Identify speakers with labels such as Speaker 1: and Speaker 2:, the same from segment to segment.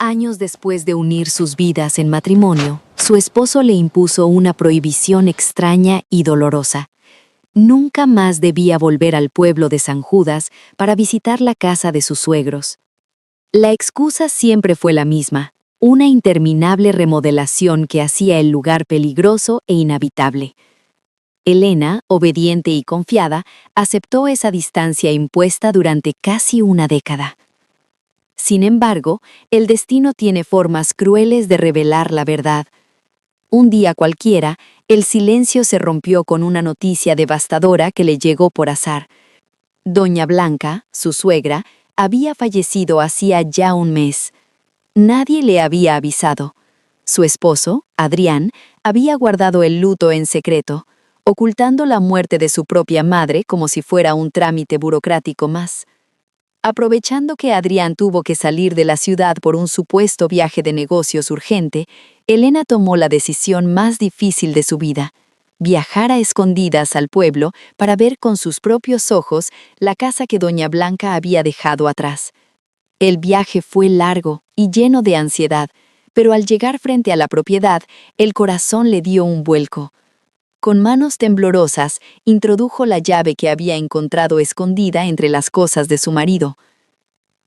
Speaker 1: Años después de unir sus vidas en matrimonio, su esposo le impuso una prohibición extraña y dolorosa. Nunca más debía volver al pueblo de San Judas para visitar la casa de sus suegros. La excusa siempre fue la misma, una interminable remodelación que hacía el lugar peligroso e inhabitable. Elena, obediente y confiada, aceptó esa distancia impuesta durante casi una década. Sin embargo, el destino tiene formas crueles de revelar la verdad. Un día cualquiera, el silencio se rompió con una noticia devastadora que le llegó por azar. Doña Blanca, su suegra, había fallecido hacía ya un mes. Nadie le había avisado. Su esposo, Adrián, había guardado el luto en secreto, ocultando la muerte de su propia madre como si fuera un trámite burocrático más. Aprovechando que Adrián tuvo que salir de la ciudad por un supuesto viaje de negocios urgente, Elena tomó la decisión más difícil de su vida: viajar a escondidas al pueblo para ver con sus propios ojos la casa que doña Blanca había dejado atrás. El viaje fue largo y lleno de ansiedad, pero al llegar frente a la propiedad, el corazón le dio un vuelco. Con manos temblorosas, introdujo la llave que había encontrado escondida entre las cosas de su marido.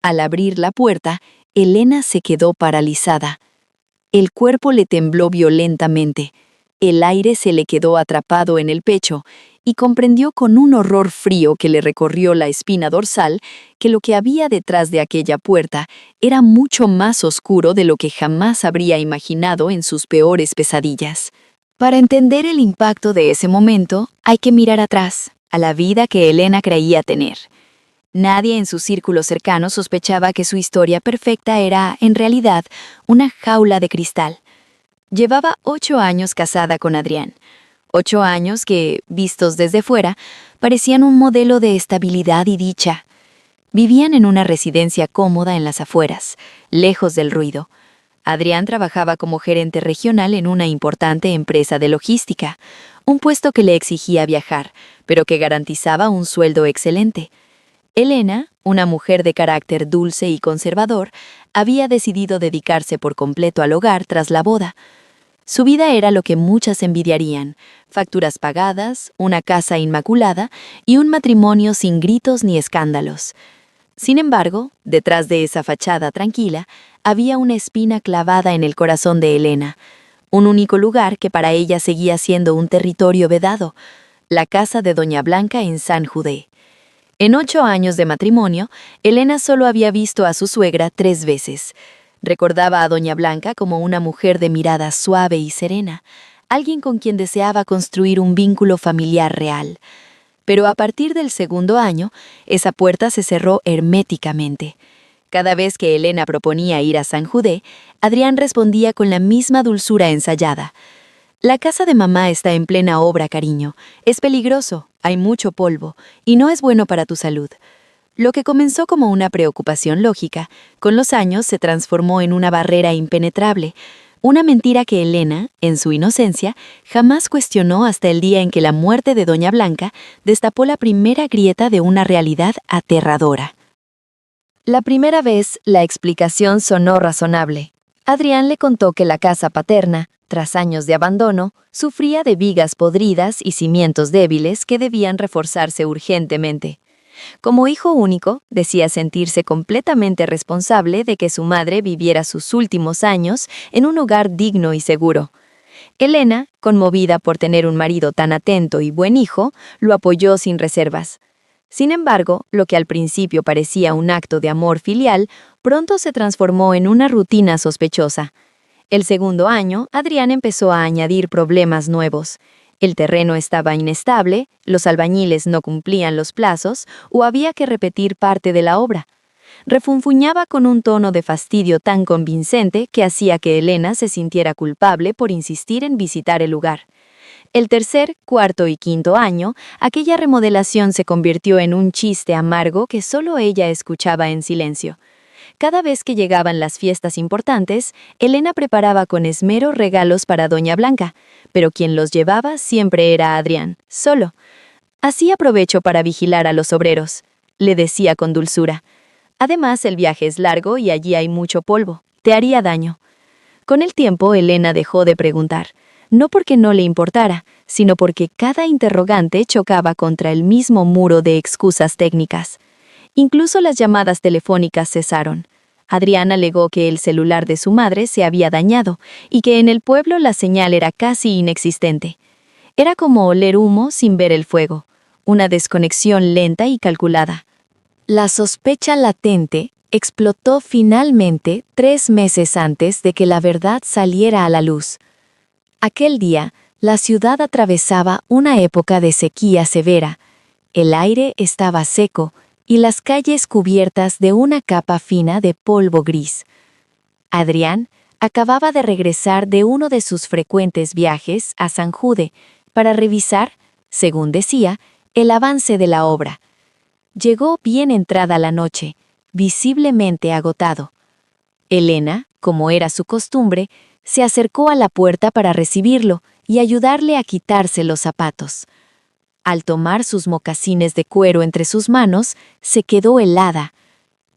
Speaker 1: Al abrir la puerta, Elena se quedó paralizada. El cuerpo le tembló violentamente, el aire se le quedó atrapado en el pecho y comprendió con un horror frío que le recorrió la espina dorsal que lo que había detrás de aquella puerta era mucho más oscuro de lo que jamás habría imaginado en sus peores pesadillas. Para entender el impacto de ese momento, hay que mirar atrás, a la vida que Elena creía tener. Nadie en su círculo cercano sospechaba que su historia perfecta era, en realidad, una jaula de cristal. Llevaba 8 años casada con Adrián. 8 años que, vistos desde fuera, parecían un modelo de estabilidad y dicha. Vivían en una residencia cómoda en las afueras, lejos del ruido. Adrián trabajaba como gerente regional en una importante empresa de logística, un puesto que le exigía viajar, pero que garantizaba un sueldo excelente. Elena, una mujer de carácter dulce y conservador, había decidido dedicarse por completo al hogar tras la boda. Su vida era lo que muchas envidiarían: facturas pagadas, una casa inmaculada y un matrimonio sin gritos ni escándalos. Sin embargo, detrás de esa fachada tranquila, había una espina clavada en el corazón de Elena, un único lugar que para ella seguía siendo un territorio vedado: la casa de doña Blanca en San Judé. En 8 años de matrimonio, Elena solo había visto a su suegra 3 veces. Recordaba a doña Blanca como una mujer de mirada suave y serena, alguien con quien deseaba construir un vínculo familiar real. Pero a partir del segundo año, esa puerta se cerró herméticamente. Cada vez que Elena proponía ir a San Judé, Adrián respondía con la misma dulzura ensayada: «La casa de mamá está en plena obra, cariño. Es peligroso, hay mucho polvo, y no es bueno para tu salud». Lo que comenzó como una preocupación lógica, con los años se transformó en una barrera impenetrable, una mentira que Elena, en su inocencia, jamás cuestionó hasta el día en que la muerte de doña Blanca destapó la primera grieta de una realidad aterradora. La primera vez, la explicación sonó razonable. Adrián le contó que la casa paterna, tras años de abandono, sufría de vigas podridas y cimientos débiles que debían reforzarse urgentemente. Como hijo único, decía sentirse completamente responsable de que su madre viviera sus últimos años en un hogar digno y seguro. Elena, conmovida por tener un marido tan atento y buen hijo, lo apoyó sin reservas. Sin embargo, lo que al principio parecía un acto de amor filial, pronto se transformó en una rutina sospechosa. El segundo año, Adrián empezó a añadir problemas nuevos. El terreno estaba inestable, los albañiles no cumplían los plazos o había que repetir parte de la obra. Refunfuñaba con un tono de fastidio tan convincente que hacía que Elena se sintiera culpable por insistir en visitar el lugar. El tercer, cuarto y quinto año, aquella remodelación se convirtió en un chiste amargo que solo ella escuchaba en silencio. Cada vez que llegaban las fiestas importantes, Elena preparaba con esmero regalos para doña Blanca, pero quien los llevaba siempre era Adrián, solo. Hacía provecho para vigilar a los obreros, le decía con dulzura. Además, el viaje es largo y allí hay mucho polvo. te haría daño. Con el tiempo, Elena dejó de preguntar, no porque no le importara, sino porque cada interrogante chocaba contra el mismo muro de excusas técnicas. Incluso las llamadas telefónicas cesaron. Adrián alegó que el celular de su madre se había dañado y que en el pueblo la señal era casi inexistente. Era como oler humo sin ver el fuego, una desconexión lenta y calculada. La sospecha latente explotó finalmente 3 meses antes de que la verdad saliera a la luz. Aquel día, la ciudad atravesaba una época de sequía severa. El aire estaba seco y las calles cubiertas de una capa fina de polvo gris. Adrián acababa de regresar de uno de sus frecuentes viajes a San Jude para revisar, según decía, el avance de la obra. Llegó bien entrada la noche, visiblemente agotado. Elena, como era su costumbre, se acercó a la puerta para recibirlo y ayudarle a quitarse los zapatos. Al tomar sus mocasines de cuero entre sus manos, se quedó helada.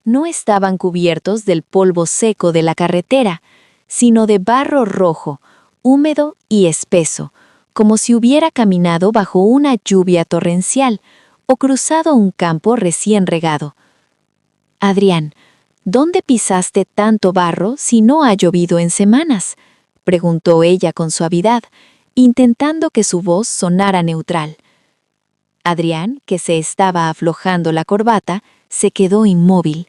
Speaker 1: No estaban cubiertos del polvo seco de la carretera, sino de barro rojo, húmedo y espeso, como si hubiera caminado bajo una lluvia torrencial o cruzado un campo recién regado. «Adrián, ¿dónde pisaste tanto barro si no ha llovido en semanas?», preguntó ella con suavidad, intentando que su voz sonara neutral. Adrián, que se estaba aflojando la corbata, se quedó inmóvil.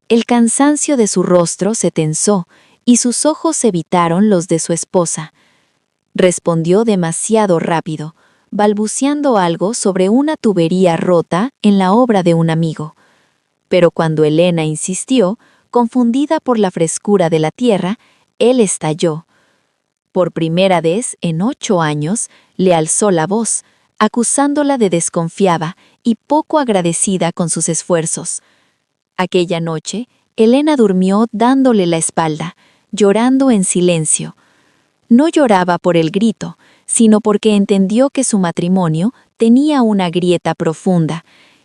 Speaker 1: El cansancio de su rostro se tensó y sus ojos evitaron los de su esposa. Respondió demasiado rápido, balbuceando algo sobre una tubería rota en la obra de un amigo. Pero cuando Elena insistió, confundida por la frescura de la tierra, él estalló. Por primera vez en 8 años, le alzó la voz, acusándola de desconfiada y poco agradecida con sus esfuerzos. Aquella noche, Elena durmió dándole la espalda, llorando en silencio. No lloraba por el grito, sino porque entendió que su matrimonio tenía una grieta profunda,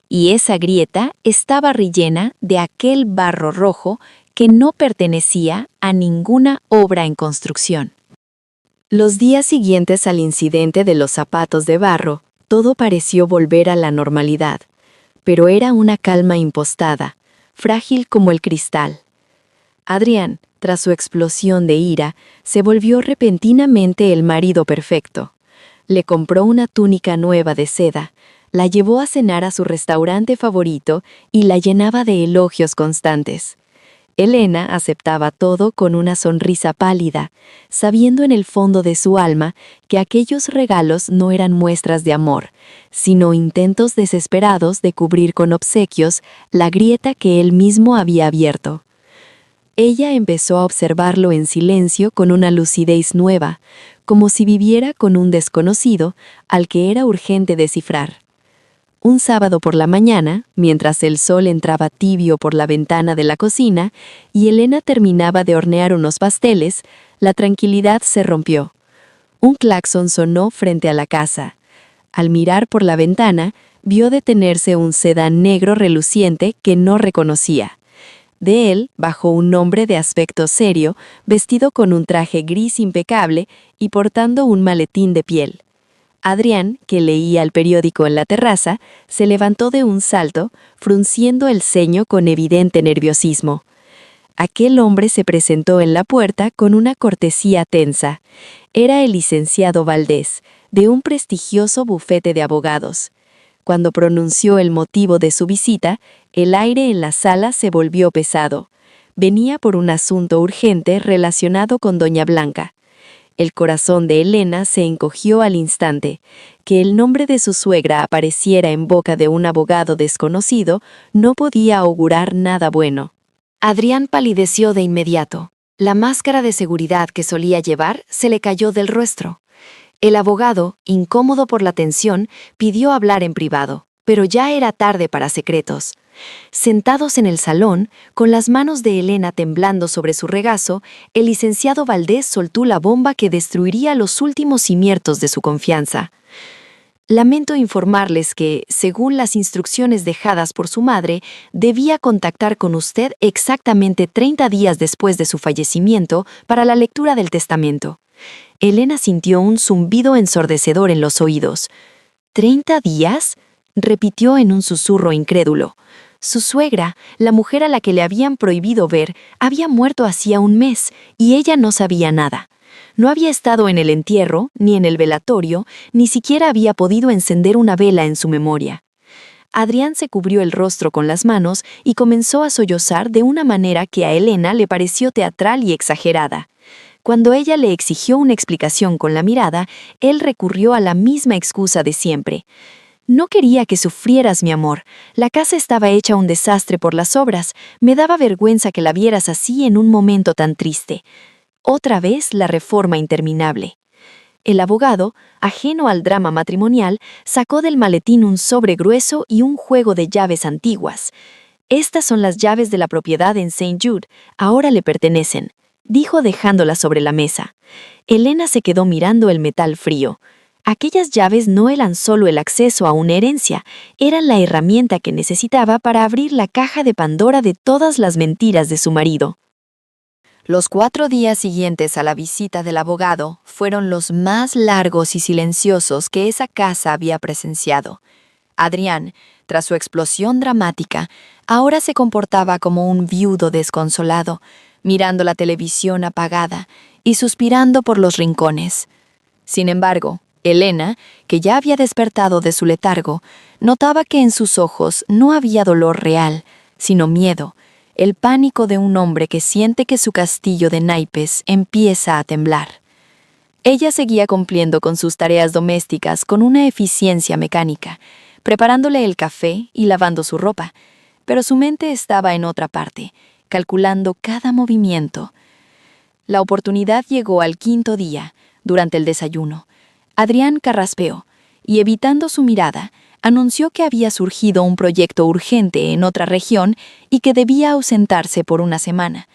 Speaker 1: y esa grieta estaba rellena de aquel barro rojo que no pertenecía a ninguna obra en construcción. Los días siguientes al incidente de los zapatos de barro, todo pareció volver a la normalidad, pero era una calma impostada, frágil como el cristal. Adrián, tras su explosión de ira, se volvió repentinamente el marido perfecto. Le compró una túnica nueva de seda, la llevó a cenar a su restaurante favorito y la llenaba de elogios constantes. Elena aceptaba todo con una sonrisa pálida, sabiendo en el fondo de su alma que aquellos regalos no eran muestras de amor, sino intentos desesperados de cubrir con obsequios la grieta que él mismo había abierto. Ella empezó a observarlo en silencio con una lucidez nueva, como si viviera con un desconocido al que era urgente descifrar. Un sábado por la mañana, mientras el sol entraba tibio por la ventana de la cocina y Elena terminaba de hornear unos pasteles, la tranquilidad se rompió. Un claxon sonó frente a la casa. Al mirar por la ventana, vio detenerse un sedán negro reluciente que no reconocía. De él bajó un hombre de aspecto serio, vestido con un traje gris impecable y portando un maletín de piel. Adrián, que leía el periódico en la terraza, se levantó de un salto, frunciendo el ceño con evidente nerviosismo. Aquel hombre se presentó en la puerta con una cortesía tensa. Era el licenciado Valdés, de un prestigioso bufete de abogados. Cuando pronunció el motivo de su visita, el aire en la sala se volvió pesado. Venía por un asunto urgente relacionado con doña Blanca. El corazón de Elena se encogió al instante. Que el nombre de su suegra apareciera en boca de un abogado desconocido no podía augurar nada bueno. Adrián palideció de inmediato. La máscara de seguridad que solía llevar se le cayó del rostro. El abogado, incómodo por la tensión, pidió hablar en privado, pero ya era tarde para secretos. Sentados en el salón, con las manos de Elena temblando sobre su regazo, el licenciado Valdés soltó la bomba que destruiría los últimos cimientos de su confianza. Lamento informarles que, según las instrucciones dejadas por su madre, debía contactar con usted exactamente 30 días después de su fallecimiento para la lectura del testamento. Elena sintió un zumbido ensordecedor en los oídos. ¿30 días?, repitió en un susurro incrédulo. Su suegra, la mujer a la que le habían prohibido ver, había muerto hacía un mes y ella no sabía nada. No había estado en el entierro, ni en el velatorio, ni siquiera había podido encender una vela en su memoria. Adrián se cubrió el rostro con las manos y comenzó a sollozar de una manera que a Elena le pareció teatral y exagerada. Cuando ella le exigió una explicación con la mirada, él recurrió a la misma excusa de siempre. «No quería que sufrieras, mi amor. La casa estaba hecha un desastre por las obras. Me daba vergüenza que la vieras así en un momento tan triste». Otra vez la reforma interminable. El abogado, ajeno al drama matrimonial, sacó del maletín un sobre grueso y un juego de llaves antiguas. «Estas son las llaves de la propiedad en St. Jude. Ahora le pertenecen», dijo dejándolas sobre la mesa. Elena se quedó mirando el metal frío. Aquellas llaves no eran solo el acceso a una herencia, eran la herramienta que necesitaba para abrir la caja de Pandora de todas las mentiras de su marido. Los 4 días siguientes a la visita del abogado fueron los más largos y silenciosos que esa casa había presenciado. Adrián, tras su explosión dramática, ahora se comportaba como un viudo desconsolado, mirando la televisión apagada y suspirando por los rincones. Sin embargo, Elena, que ya había despertado de su letargo, notaba que en sus ojos no había dolor real, sino miedo, el pánico de un hombre que siente que su castillo de naipes empieza a temblar. Ella seguía cumpliendo con sus tareas domésticas con una eficiencia mecánica, preparándole el café y lavando su ropa, pero su mente estaba en otra parte, calculando cada movimiento. La oportunidad llegó al 5.º día, durante el desayuno. Adrián carraspeó, y evitando su mirada, anunció que había surgido un proyecto urgente en otra región y que debía ausentarse por una semana.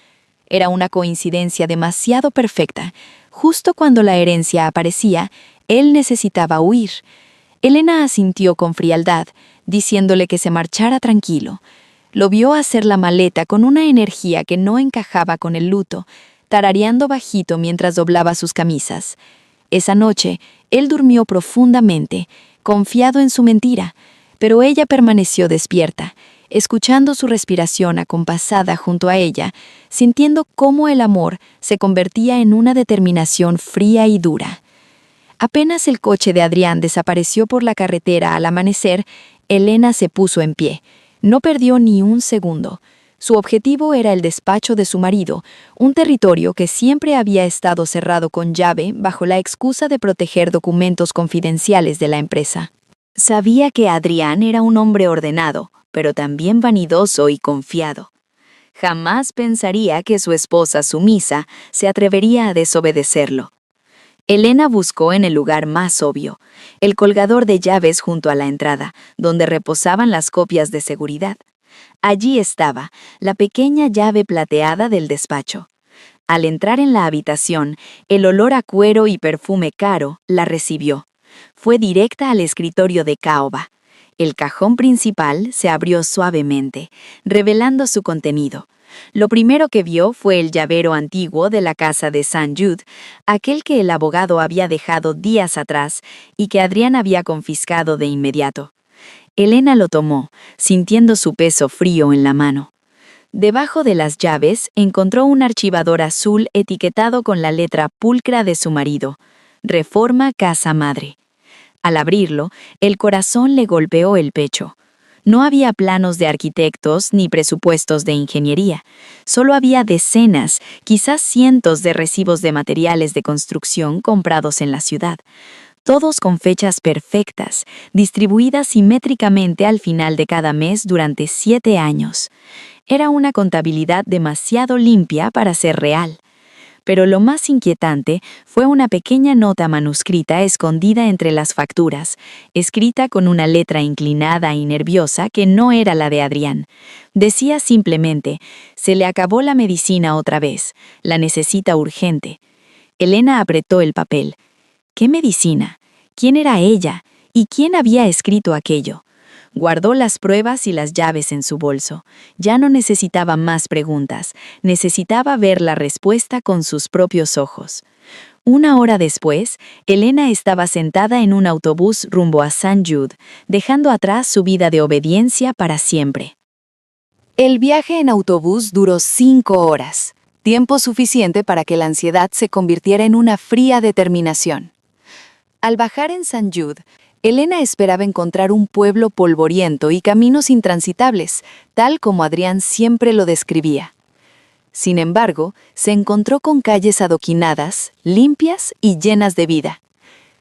Speaker 1: Era una coincidencia demasiado perfecta. Justo cuando la herencia aparecía, él necesitaba huir. Elena asintió con frialdad, diciéndole que se marchara tranquilo. Lo vio hacer la maleta con una energía que no encajaba con el luto, tarareando bajito mientras doblaba sus camisas. Esa noche, él durmió profundamente, confiado en su mentira, pero ella permaneció despierta, escuchando su respiración acompasada junto a ella, sintiendo cómo el amor se convertía en una determinación fría y dura. Apenas el coche de Adrián desapareció por la carretera al amanecer, Elena se puso en pie. No perdió ni un segundo. Su objetivo era el despacho de su marido, un territorio que siempre había estado cerrado con llave bajo la excusa de proteger documentos confidenciales de la empresa. Sabía que Adrián era un hombre ordenado, pero también vanidoso y confiado. Jamás pensaría que su esposa sumisa se atrevería a desobedecerlo. Elena buscó en el lugar más obvio, el colgador de llaves junto a la entrada, donde reposaban las copias de seguridad. Allí estaba, la pequeña llave plateada del despacho. Al entrar en la habitación, el olor a cuero y perfume caro la recibió. Fue directa al escritorio de caoba. El cajón principal se abrió suavemente, revelando su contenido. Lo primero que vio fue el llavero antiguo de la casa de St. Jude, aquel que el abogado había dejado días atrás y que Adrián había confiscado de inmediato. Elena lo tomó, sintiendo su peso frío en la mano. Debajo de las llaves encontró un archivador azul etiquetado con la letra pulcra de su marido, Reforma Casa Madre. Al abrirlo, el corazón le golpeó el pecho. No había planos de arquitectos ni presupuestos de ingeniería. Solo había decenas, quizás cientos de recibos de materiales de construcción comprados en la ciudad. Todos con fechas perfectas, distribuidas simétricamente al final de cada mes durante 7 años. Era una contabilidad demasiado limpia para ser real. Pero lo más inquietante fue una pequeña nota manuscrita escondida entre las facturas, escrita con una letra inclinada y nerviosa que no era la de Adrián. Decía simplemente: «Se le acabó la medicina otra vez, la necesita urgente». Elena apretó el papel. ¿Qué medicina? ¿Quién era ella?
Speaker 2: ¿Y quién había escrito aquello? Guardó las pruebas y las llaves en su bolso. Ya no necesitaba más preguntas, necesitaba ver la respuesta con sus propios ojos. Una hora después, Elena estaba sentada en un autobús rumbo a St. Jude, dejando atrás su vida de obediencia para siempre.
Speaker 1: El viaje en autobús duró 5 horas, tiempo suficiente para que la ansiedad se convirtiera en una fría determinación. Al bajar en St. Jude, Elena esperaba encontrar un pueblo polvoriento y caminos intransitables, tal como Adrián siempre lo describía. Sin embargo, se encontró con calles adoquinadas, limpias y llenas de vida.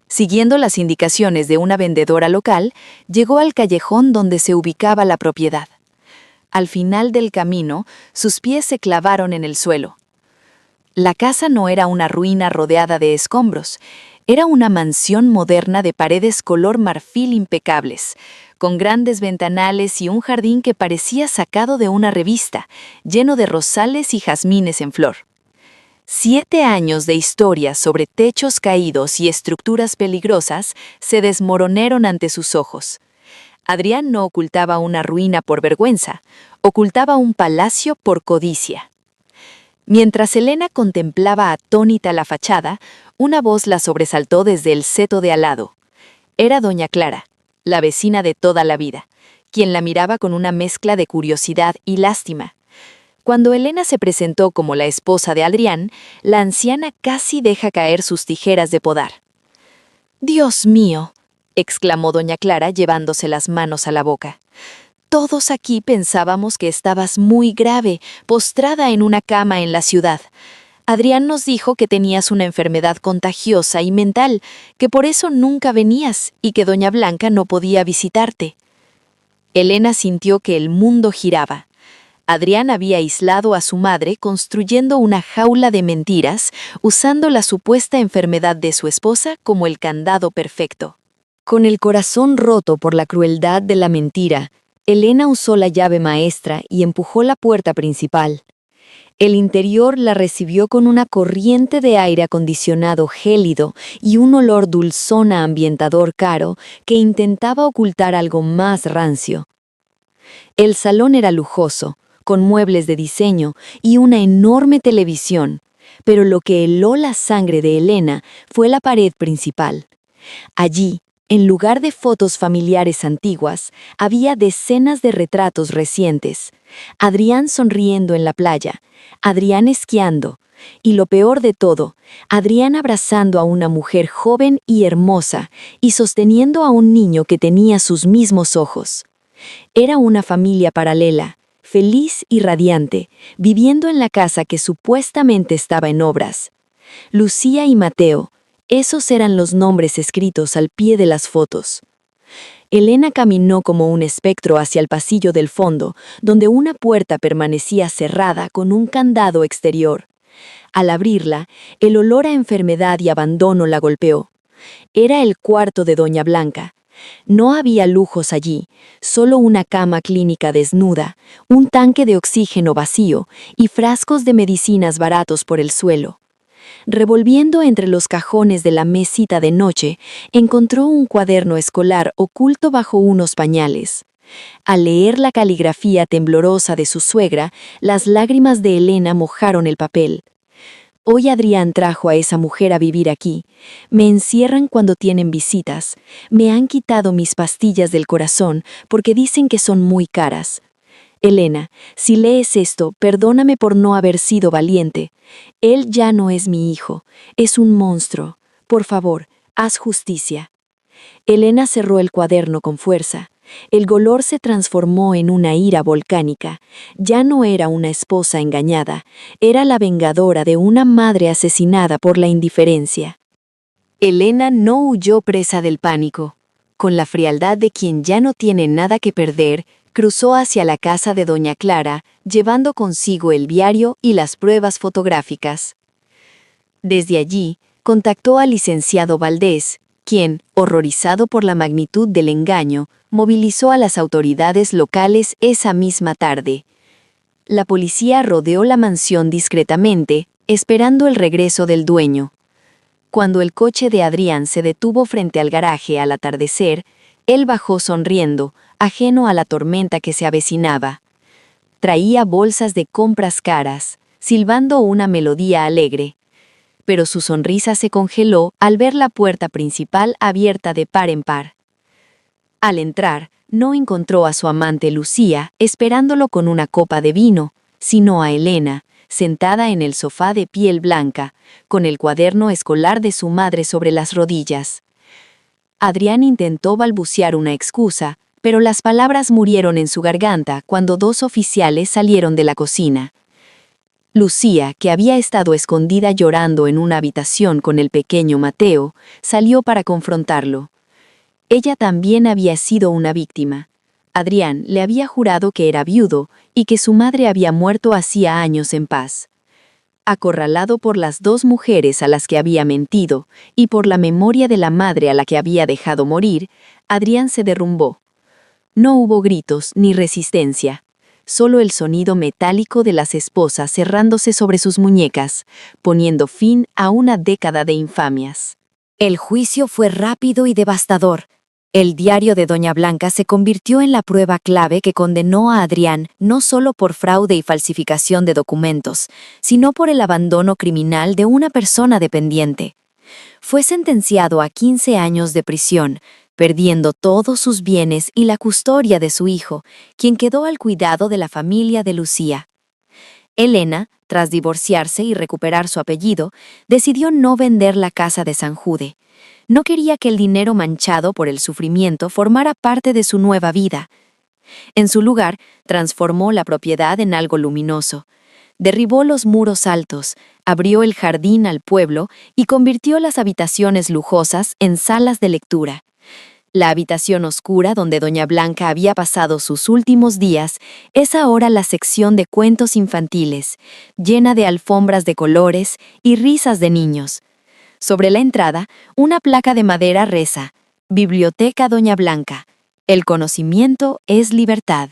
Speaker 1: Siguiendo las indicaciones de una vendedora local, llegó al callejón donde se ubicaba la propiedad. Al final del camino, sus pies se clavaron en el suelo. La casa no era una ruina rodeada de escombros, era una mansión moderna de paredes color marfil impecables, con grandes ventanales y un jardín que parecía sacado de una revista, lleno de rosales y jazmines en flor. 7 años de historia sobre techos caídos y estructuras peligrosas se desmoronaron ante sus ojos. Adrián no ocultaba una ruina por vergüenza, ocultaba un palacio por codicia. Mientras Elena contemplaba atónita la fachada, una voz la sobresaltó desde el seto de al lado. Era doña Clara, la vecina de toda la vida, quien la miraba con una mezcla de curiosidad y lástima. Cuando Elena se presentó como la esposa de Adrián, la anciana casi deja caer sus tijeras de podar. «¡Dios mío!», exclamó doña Clara llevándose las manos a la boca. «Todos aquí pensábamos que estabas muy grave, postrada en una cama en la ciudad. Adrián nos dijo que tenías una enfermedad contagiosa y mental, que por eso nunca venías y que doña Blanca no podía visitarte». Elena sintió que el mundo giraba. Adrián había aislado a su madre construyendo una jaula de mentiras, usando la supuesta enfermedad de su esposa como el candado perfecto. Con el corazón roto por la crueldad de la mentira, Elena usó la llave maestra y empujó la puerta principal. El interior la recibió con una corriente de aire acondicionado gélido y un olor dulzón a ambientador caro que intentaba ocultar algo más rancio. El salón era lujoso, con muebles de diseño y una enorme televisión, pero lo que heló la sangre de Elena fue la pared principal. Allí, en lugar de fotos familiares antiguas, había decenas de retratos recientes. Adrián sonriendo en la playa, Adrián esquiando, y lo peor de todo, Adrián abrazando a una mujer joven y hermosa y sosteniendo a un niño que tenía sus mismos ojos. Era una familia paralela, feliz y radiante, viviendo en la casa que supuestamente estaba en obras. Lucía y Mateo, esos eran los nombres escritos al pie de las fotos. Elena caminó como un espectro hacia el pasillo del fondo, donde una puerta permanecía cerrada con un candado exterior. Al abrirla, el olor a enfermedad y abandono la golpeó. Era el cuarto de doña Blanca. No había lujos allí, solo una cama clínica desnuda, un tanque de oxígeno vacío y frascos de medicinas baratos por el suelo. Revolviendo entre los cajones de la mesita de noche, encontró un cuaderno escolar oculto bajo unos pañales. Al leer la caligrafía temblorosa de su suegra, las lágrimas de Elena mojaron el papel. Hoy Adrián trajo a esa mujer a vivir aquí. Me encierran cuando tienen visitas. Me han quitado mis pastillas del corazón porque dicen que son muy caras. Elena, si lees esto, perdóname por no haber sido valiente. Él ya no es mi hijo, es un monstruo. Por favor, haz justicia. Elena cerró el cuaderno con fuerza. El dolor se transformó en una ira volcánica. Ya no era una esposa engañada, era la vengadora de una madre asesinada por la indiferencia. Elena no huyó presa del pánico. Con la frialdad de quien ya no tiene nada que perder, cruzó hacia la casa de doña Clara, llevando consigo el diario y las pruebas fotográficas. Desde allí, contactó al licenciado Valdés, quien, horrorizado por la magnitud del engaño, movilizó a las autoridades locales esa misma tarde. La policía rodeó la mansión discretamente, esperando el regreso del dueño.
Speaker 2: Cuando el coche de Adrián se detuvo frente al garaje al atardecer, él bajó sonriendo, ajeno a la tormenta que se avecinaba. Traía bolsas de compras caras, silbando una melodía alegre. Pero su sonrisa se congeló al ver la puerta principal abierta de par en par. Al entrar, no encontró a su amante Lucía esperándolo con una copa de vino, sino a Elena, sentada en el sofá de piel blanca, con el cuaderno escolar de su madre sobre las rodillas. Adrián intentó balbucear una excusa, pero las palabras murieron en su garganta cuando dos oficiales salieron de la cocina. Lucía, que había estado escondida llorando en una habitación con el pequeño Mateo, salió para confrontarlo. Ella también había sido una víctima. Adrián le había jurado que era viudo y que su madre había muerto hacía años en paz. Acorralado por las dos mujeres a las que había mentido y por la memoria de la madre a la que había dejado morir, Adrián se derrumbó. No hubo gritos ni resistencia, solo el sonido metálico de las esposas cerrándose sobre sus muñecas, poniendo fin a una década de infamias.
Speaker 1: El juicio fue rápido y devastador. El diario de Doña Blanca se convirtió en la prueba clave que condenó a Adrián no solo por fraude y falsificación de documentos, sino por el abandono criminal de una persona dependiente. Fue sentenciado a 15 años de prisión, perdiendo todos sus bienes y la custodia de su hijo, quien quedó al cuidado de la familia de Lucía. Elena, tras divorciarse y recuperar su apellido, decidió no vender la casa de San Jude. No quería que el dinero manchado por el sufrimiento formara parte de su nueva vida. En su lugar, transformó la propiedad en algo luminoso. Derribó los muros altos, abrió el jardín al pueblo y convirtió las habitaciones lujosas en salas de lectura. La habitación oscura donde Doña Blanca había pasado sus últimos días es ahora la sección de cuentos infantiles, llena de alfombras de colores y risas de niños. Sobre la entrada, una placa de madera reza: Biblioteca Doña Blanca. El conocimiento es libertad.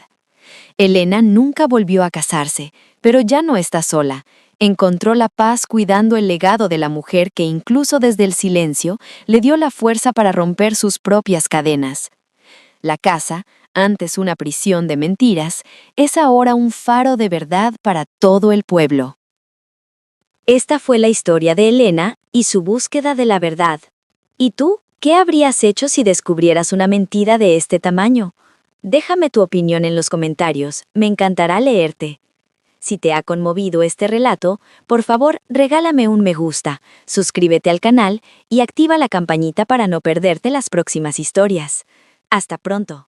Speaker 1: Elena nunca volvió a casarse, pero ya no está sola. Encontró la paz cuidando el legado de la mujer que incluso desde el silencio le dio la fuerza para romper sus propias cadenas. La casa, antes una prisión de mentiras, es ahora un faro de verdad para todo el pueblo. Esta fue la historia de Elena y su búsqueda de la verdad. ¿Y tú? ¿Qué habrías hecho si descubrieras una mentira de este tamaño? Déjame tu opinión en los comentarios, me encantará leerte. Si te ha conmovido este relato, por favor, regálame un me gusta, suscríbete al canal y activa la campanita para no perderte las próximas historias. Hasta pronto.